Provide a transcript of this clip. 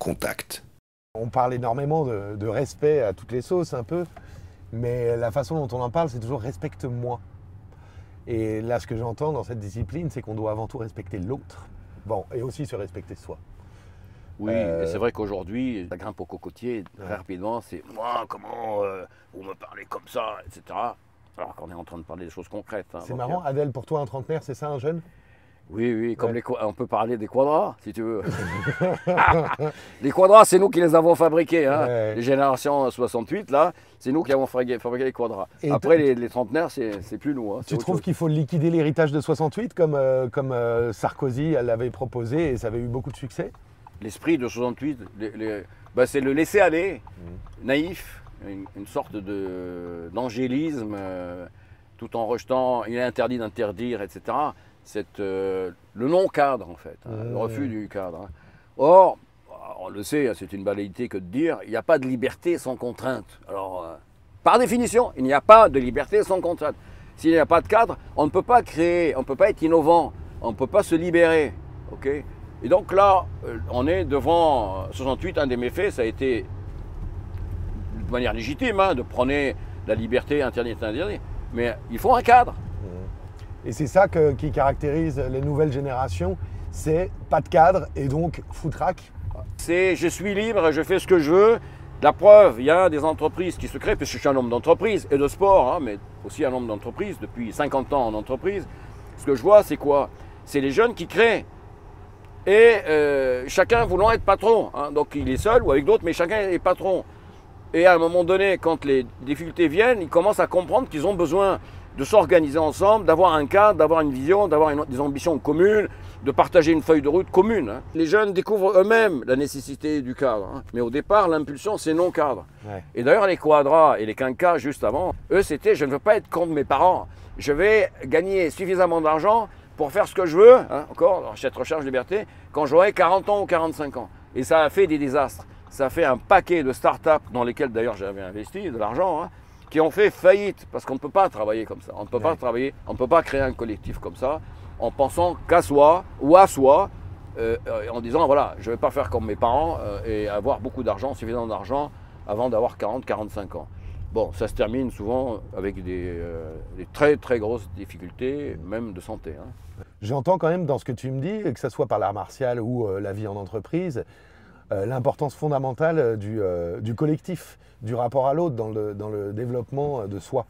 contact. On parle énormément de respect à toutes les sauces un peu, mais la façon dont on en parle, c'est toujours respecte-moi. Et là, ce que j'entends dans cette discipline, c'est qu'on doit avant tout respecter l'autre. Bon, et aussi se respecter soi. Oui, et c'est vrai qu'aujourd'hui, la grimpe au cocotier, très rapidement, c'est « moi, comment vous me parlez comme ça », etc. Alors qu'on est en train de parler des choses concrètes. Hein, c'est marrant, Adèle, pour toi, un trentenaire, c'est ça, un jeune? Oui, oui, comme on peut parler des quadras, si tu veux. Les quadras, c'est nous qui les avons fabriqués. Hein. Ouais. Les générations 68, là, c'est nous qui avons fabriqué les quadras. Et après, les trentenaires, c'est plus nous. Hein, tu trouves qu'il faut liquider l'héritage de 68 comme Sarkozy l'avait proposé et ça avait eu beaucoup de succès? L'esprit de 68, c'est le laisser aller, naïf, une sorte d'angélisme, tout en rejetant, il est interdit d'interdire, etc. Le non-cadre, en fait, hein, le refus du cadre. Hein. Or, on le sait, c'est une banalité que de dire, il n'y a pas de liberté sans contrainte. Alors, par définition, il n'y a pas de liberté sans contrainte. S'il n'y a pas de cadre, on ne peut pas créer, on ne peut pas être innovant, on ne peut pas se libérer. Okay, et donc là, on est devant 68, un des méfaits, ça a été de manière légitime, hein, de prôner la liberté interdite, mais il faut un cadre. Et c'est ça qui caractérise les nouvelles générations, c'est pas de cadre et donc foutraque. C'est je suis libre, je fais ce que je veux. La preuve, il y a des entreprises qui se créent, parce que je suis un homme d'entreprise et de sport, hein, mais aussi un homme d'entreprise, depuis 50 ans en entreprise. Ce que je vois, c'est quoi? C'est les jeunes qui créent. Et chacun voulant être patron. Hein, donc il est seul ou avec d'autres, mais chacun est patron. Et à un moment donné, quand les difficultés viennent, ils commencent à comprendre qu'ils ont besoin de s'organiser ensemble, d'avoir un cadre, d'avoir une vision, d'avoir des ambitions communes, de partager une feuille de route commune. Hein. Les jeunes découvrent eux-mêmes la nécessité du cadre. Hein. Mais au départ, l'impulsion, c'est non cadre. Ouais. Et d'ailleurs, les quadras et les quinquas, juste avant, eux, c'était « je ne veux pas être contre mes parents. Je vais gagner suffisamment d'argent pour faire ce que je veux, hein, encore, dans cette recherche de liberté, quand j'aurai 40 ans ou 45 ans. » Et ça a fait des désastres. Ça a fait un paquet de start-up dans lesquels, d'ailleurs, j'avais investi de l'argent, hein, qui ont fait faillite, parce qu'on ne peut pas travailler comme ça. On ne peut pas travailler, on ne peut pas créer un collectif comme ça, en pensant qu'à soi ou à soi, en disant, voilà, je ne vais pas faire comme mes parents et avoir beaucoup d'argent, suffisamment d'argent, avant d'avoir 40-45 ans. Bon, ça se termine souvent avec des très très grosses difficultés, même de santé. Hein. J'entends quand même dans ce que tu me dis, que ce soit par l'art martial ou la vie en entreprise, l'importance fondamentale du collectif, du rapport à l'autre dans le développement de soi.